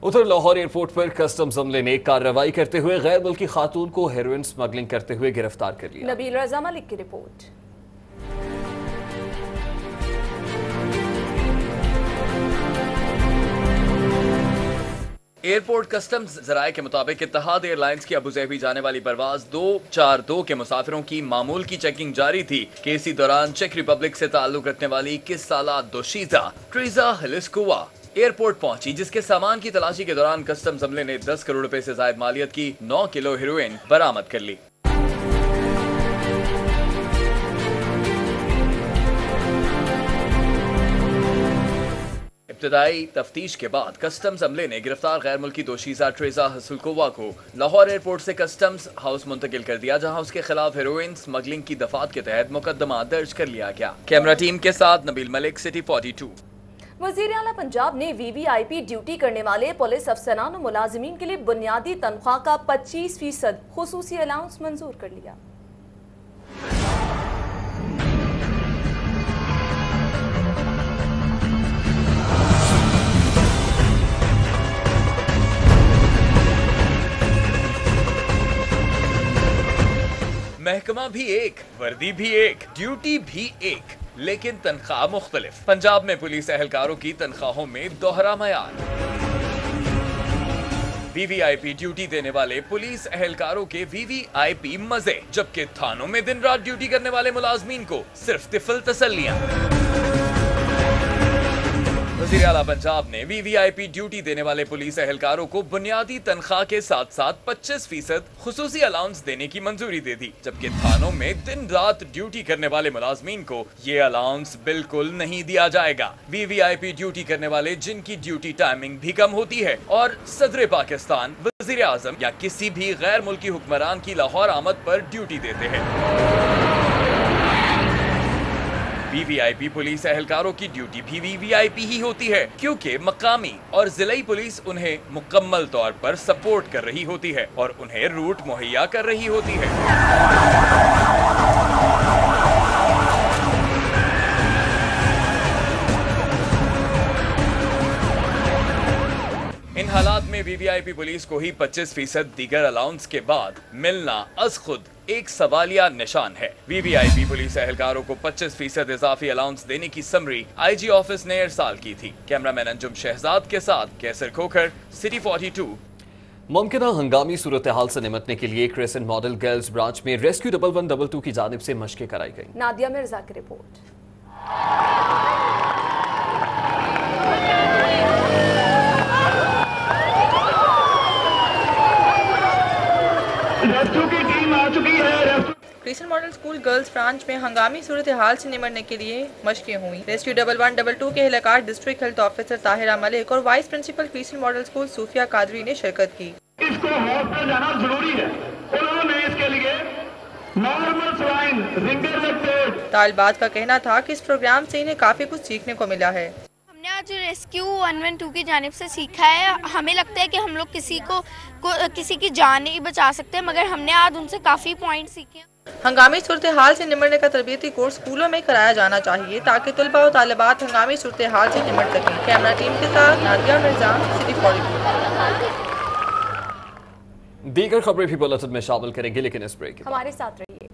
उधर लाहौर एयरपोर्ट पर कस्टम्स अमले ने कार्रवाई करते हुए गैर मुल्की खातून को हेरोइन स्मगलिंग करते हुए गिरफ्तार कर लिया। नबील रजा मलिक की रिपोर्ट। एयरपोर्ट कस्टम्स जराये के मुताबिक इत्तेहाद एयरलाइंस की अबुजहबी जाने वाली परवाज 242 के मुसाफिरों की मामूल की चेकिंग जारी थी कि इसी दौरान चेक रिपब्लिक से ताल्लुक रखने वाली 21 साला दोशीजा ट्रीजा हिलिस्कुआ एयरपोर्ट पहुंची, जिसके सामान की तलाशी के दौरान कस्टम्स अमले ने 10 करोड़ रुपए से ज्यादा मालियत की 9 किलो हेरोइन बरामद कर ली। इब्तदाई तफ्तीश के बाद कस्टम्स अमले ने गिरफ्तार गैर मुल्की दोशीजा ट्रेजा हसुलकोवा को लाहौर एयरपोर्ट से कस्टम्स हाउस मुंतकिल कर दिया, जहां उसके खिलाफ हेरोइन स्मगलिंग की दफात के तहत मुकदमा दर्ज कर लिया गया। कैमरा टीम के साथ नबील मलिक, सिटी 42। वज़ीर आला पंजाब ने VVIP ड्यूटी करने वाले पुलिस अफसरान और मुलाजिमीन के लिए बुनियादी तनख्वाह का 25% खुसूसी अलाउंस मंजूर कर लिया। महकमा भी एक, वर्दी भी एक, ड्यूटी भी एक, लेकिन तनख्वाह मुख्तलिफ। पंजाब में पुलिस एहलकारों की तनख्वाहों में दोहरा मयार। VVIP ड्यूटी देने वाले पुलिस एहलकारों के VVIP मजे, जबकि थानों में दिन रात ड्यूटी करने वाले मुलाजमीन को सिर्फ तिफल तसल्लियां। वज़ीर आला पंजाब ने VVIP ड्यूटी देने वाले पुलिस एहलकारों को बुनियादी तनख्वाह के साथ साथ 25% खुसूसी अलाउंस देने की मंजूरी दे दी, जबकि थानों में दिन रात ड्यूटी करने वाले मुलाजमीन को ये अलाउंस बिल्कुल नहीं दिया जाएगा। VVIP ड्यूटी करने वाले जिनकी ड्यूटी टाइमिंग भी कम होती है और सदर पाकिस्तान, वज़ीर आज़म या किसी भी गैर मुल्की हुक्मरान की लाहौर आमद पर ड्यूटी देते हैं। VVIP पुलिस एहलकारों की ड्यूटी भी VVIP ही होती है, क्योंकि मकामी और जिलाई पुलिस उन्हें मुकम्मल तौर पर सपोर्ट कर रही होती है और उन्हें रूट मुहैया कर रही होती है। इन हालात में VVIP पुलिस को ही 25% दीगर अलाउंस के बाद मिलना अज खुद एक सवालिया निशान है। VVIP पुलिस एहलकारों को 25% इजाफी अलाउंस देने की समरी IG ऑफिस ने इरसाल की थी। कैमरामैन अंजुम शहजाद के साथ कैसर खोखर, सिटी 42। मुमकिन हंगामी सूरत हाल से निपटने के लिए क्रेसेंट मॉडल गर्ल्स ब्रांच में रेस्क्यू 1122 की जानिब से मशकें कराई गई। नादिया मिर्जा की report. Crescent model school girls branch में हंगामी सूरत हाल से निपटने के लिए मशकें हुई। रेस्क्यू 1122 के एहलकार district health officer Tahira Malik और vice principal Crescent model school Sufia Qadri ने शिरकत की। इसको हॉस्पिटल जाना जरूरी है, उन्होंने इसके लिए नॉर्मल सलाइन, रिंगर लेक्टेट। तालिबात का कहना था कि इस प्रोग्राम से इन्हें काफी कुछ सीखने को मिला है। हमने आज रेस्क्यू 112 की जानिब से सीखा है। हमें लगता है कि हम लोग किसी की जान नहीं बचा सकते, मगर हमने आज उनसे काफ़ी पॉइंट सीखे। हंगामी सूरत हाल से निपटने का तरबियती कोर्स स्कूलों में कराया जाना चाहिए ताकि तलबा और तालिबात हंगामी सूरत हाल से निपट सकें। कैमरा टीम के साथ नादिया मिर्जा, सिटी 42। दीगर खबरें भी बुलेटिन में शामिल करेंगे, लेकिन इस ब्रेक हमारे साथ रहिए।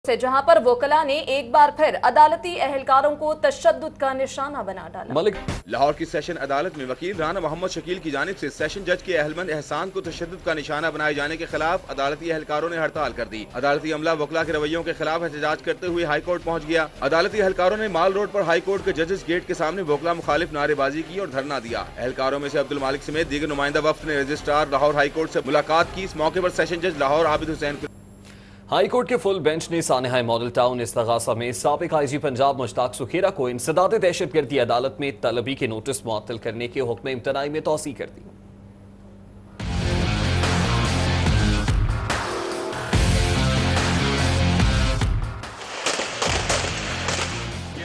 से जहां पर वोकला ने एक बार फिर अदालती एहलकारों को तशद्दुद का निशाना बना डाला। लाहौर की सेशन अदालत में वकील राना मोहम्मद शकील की जानिब से सेशन जज के अहलमंद एहसान को तशद्दुद का निशाना बनाए जाने के खिलाफ अदालती एहलकारों ने हड़ताल कर दी। अदालती अमला वोकला के रवैयों के खिलाफ एहतजाज करते हुए हाई कोर्ट पहुँच गया। अदालती एहलकारों ने माल रोड पर हाई कोर्ट के जजेस गेट के सामने वोकला मुखालिफ नारेबाजी की और धरना दिया। एहलकारों में से अब्दुल मालिक समेत दीगर नुमाइंदा वफ्द ने रजिस्ट्रार लाहौर हाई कोर्ट से मुलाकात की। इस मौके पर सेशन जज लाहौर आबिद हुसैन हाई कोर्ट के फुल बेंच ने सानेहा मॉडल टाउन इस्तगासा में साबिक आईजी पंजाब मुश्ताक सुखेरा को इंसदाद दहशतगर्दी अदालत में तलबी के नोटिस मुअत्तल करने के हुक्म इम्तनाई में तौसीह कर दी।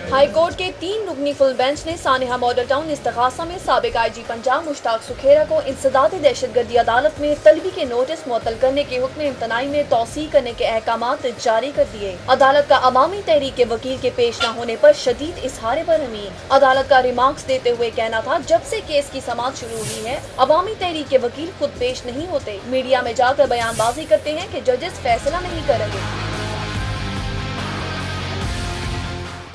हाई कोर्ट के 3 रुकनी फुल बेंच ने सानेहा मॉडल टाउन इस्तगासा में साबिक आईजी पंजाब मुश्ताक सुखेरा को इंसदाद दहशतगर्दी अदालत में तलबी के नोटिस मुअत्तल करने के हुक्म इम्तनाई में तौसीह करने के अहकामात जारी कर दिए। अदालत का अवामी तहरीक के वकील के पेश न होने पर शदीद इजहार बरहमी। अदालत का रिमार्क्स देते हुए कहना था, जब से केस की समाअत शुरू हुई है अवामी तहरीक के वकील खुद पेश नहीं होते, मीडिया में जाकर बयानबाजी करते हैं कि जजेस फैसला नहीं करेंगे।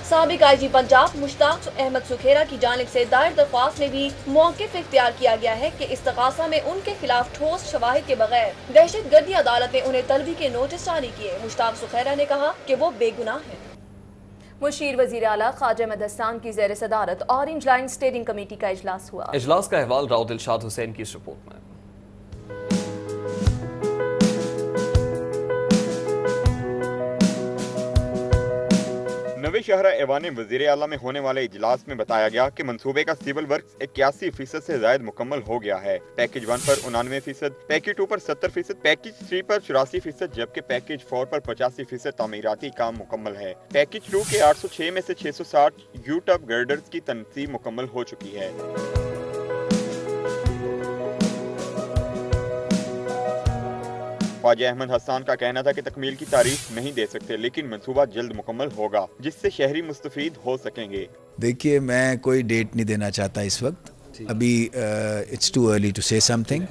साबिक आईजी पंजाब मुश्ताक अहमद सुखेरा की जानिब से दायर दरख्वास्त में भी मौक़िफ़ इख्तियार किया गया है कि इस्तगासा में उनके खिलाफ ठोस शवाहिद के बगैर दहशतगर्दी अदालत ने उन्हें तलबी के नोटिस जारी किए। मुश्ताक सुखेरा ने कहा कि वो बेगुनाह है। मुशीर वज़ीर आला ख्वाजा अहमद हसन की ज़ेर सदारत ऑरेंज लाइन स्टेयरिंग कमेटी का इजलास हुआ। इजलास का अहवाल राव दिलशाद हुसैन की इस रिपोर्ट में। नवे शहरा ऐवान वज़ीर आला में होने वाले इजलास में बताया गया कि मंसूबे का सिविल वर्क 81% से ज्यादा मुकम्मल हो गया है। पैकेज 1 पर 99%, पैकेज 2 पर 70%, पैकेज 3 पर 84%, जबकि पैकेज 4 पर 85% तामीराती काम मुकम्मल है। पैकेज 2 के 806 में से 660 यू टब गर्डर्स की तनसीब मुकम्मल हो चुकी है। ख्वाजा अहमद हसन का कहना था कि तकमील की तारीख नहीं दे सकते, लेकिन मंसूबा जल्द मुकम्मल होगा जिससे शहरी मुस्तफीद हो सकेंगे। देखिए, मैं कोई डेट नहीं देना चाहता इस वक्त, अभी it's too early to say something.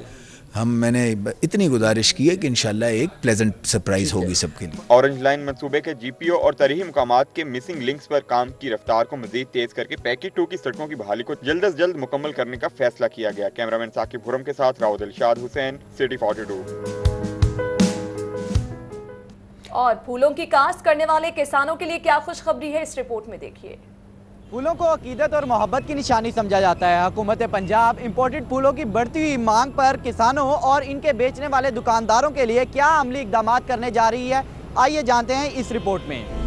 मैंने इतनी गुजारिश की है कि इंशाल्लाह एक प्लेजेंट सरप्राइज होगी सबके लिए। ऑरेंज लाइन मंसूबे के GPO और तरीही मुकामात के मिसिंग लिंक्स पर काम की रफ्तार को मजीद तेज करके पैकेज 2 की सड़कों की बहाली को जल्द अज जल्द मुकम्मल करने का फैसला किया गया। कैमरामैन साकिब हुरम के साथ राव दिलशाद हुसैन, सिटी 42। और फूलों की काश्त करने वाले किसानों के लिए क्या खुशखबरी है, इस रिपोर्ट में देखिए। फूलों को अकीदत और मोहब्बत की निशानी समझा जाता है। हुकूमत पंजाब इंपोर्टेड फूलों की बढ़ती हुई मांग पर किसानों और इनके बेचने वाले दुकानदारों के लिए क्या अमली इकदाम करने जा रही है, आइए जानते हैं इस रिपोर्ट में।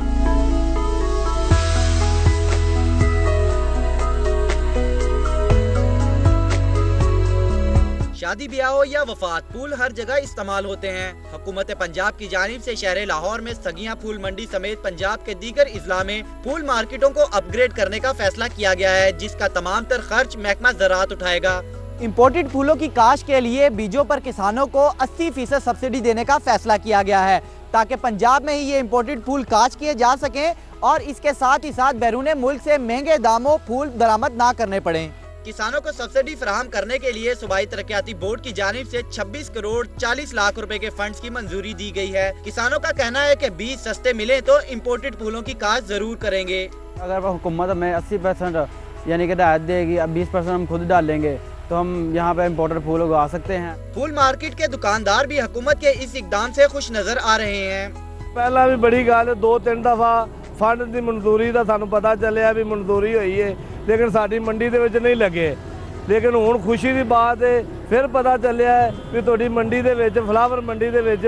शादी ब्याह हो या वफात, फूल हर जगह इस्तेमाल होते हैं। हुकूमत पंजाब की जानिब से शहर लाहौर में सगिया फूल मंडी समेत पंजाब के दीगर इजला में फूल मार्केटों को अपग्रेड करने का फैसला किया गया है, जिसका तमाम तर खर्च महकमा ज़राअत उठाएगा। इम्पोर्टेड फूलों की काश्त के लिए बीजों पर किसानों को 80% सब्सिडी देने का फैसला किया गया है, ताकि पंजाब में ही ये इम्पोर्टेड फूल काश्त किए जा सकें और इसके साथ ही साथ बैरून मुल्क से महंगे दामों फूल बरामद ना करने पड़े। किसानों को सब्सिडी फराहम करने के लिए सूबाई तरक्याती बोर्ड की जानिब से 26 करोड़ 40 लाख रुपए के फंड्स की मंजूरी दी गई है। किसानों का कहना है कि बीज सस्ते मिले तो इम्पोर्टेड फूलों की काश्त जरूर करेंगे। अगर हुकूमत हमें 80% यानी कि हिदायत देगी, अब 20% हम खुद डालेंगे तो हम यहाँ पे इम्पोर्टेड फूल उगा सकते हैं। फूल मार्केट के दुकानदार भी हुकूमत के इस इकदाम से खुश नजर आ रहे हैं। पहला भी बड़ी गल 2-3 दफा फंड की मंजूरी का सानू पता चलिया भी मंजूरी हुई है, लेकिन साडी मंडी दे विच नहीं लगे। लेकिन हुण खुशी की बात है, फिर पता चलिया है कि तुहाडी मंडी दे विच फ्लावर मंडी दे विच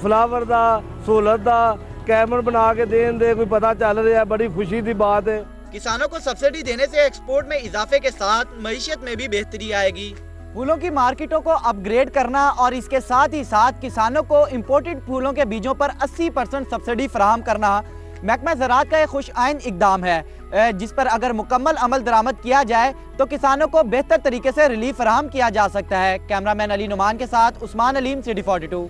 फ्लावर दा सहूलत दा कैबिन बना के देन दे कोई पता चल रहा है, बड़ी खुशी की बात है। किसानों को सब्सिडी देने से एक्सपोर्ट में इजाफे के साथ मईशत में भी बेहतरी आएगी। फूलों की मार्केटों को अपग्रेड करना और इसके साथ ही साथ किसानों को इम्पोर्टेड फूलों के बीजों पर 80% सब्सिडी फराहम करना महकमा ज़राअत का एक खुश आइन इकदाम है, जिस पर अगर मुकम्मल अमल दरामद किया जाए तो किसानों को बेहतर तरीके से रिलीफ फराहम किया जा सकता है। कैमरामैन अली नुमान के साथ उस्मान अलीम, सिटी 42।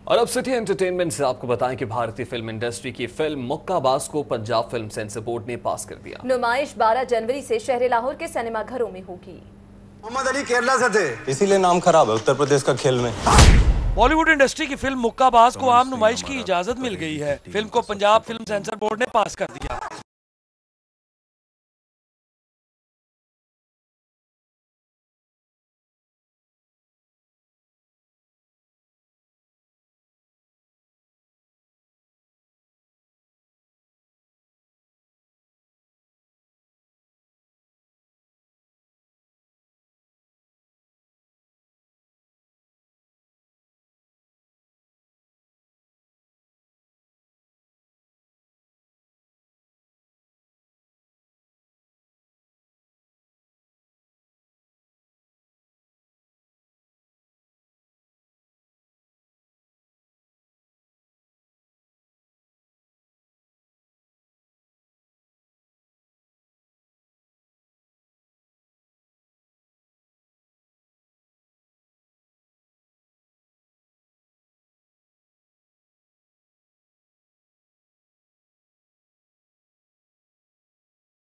और अब सिटी एंटरटेनमेंट से आपको बताएं कि भारतीय फिल्म इंडस्ट्री की फिल्म मुक्काबाज को पंजाब फिल्म सेंसर बोर्ड ने पास कर दिया। नुमाइश 12 जनवरी से शहर लाहौर के सिनेमा घरों में होगी। मोहम्मद अली केरला से थे, इसीलिए नाम खराब है उत्तर प्रदेश का खेल में। बॉलीवुड इंडस्ट्री की फिल्म मुक्काबाज को आम नुमाइश की इजाजत मिल गई है। फिल्म को पंजाब फिल्म सेंसर बोर्ड ने पास कर दिया।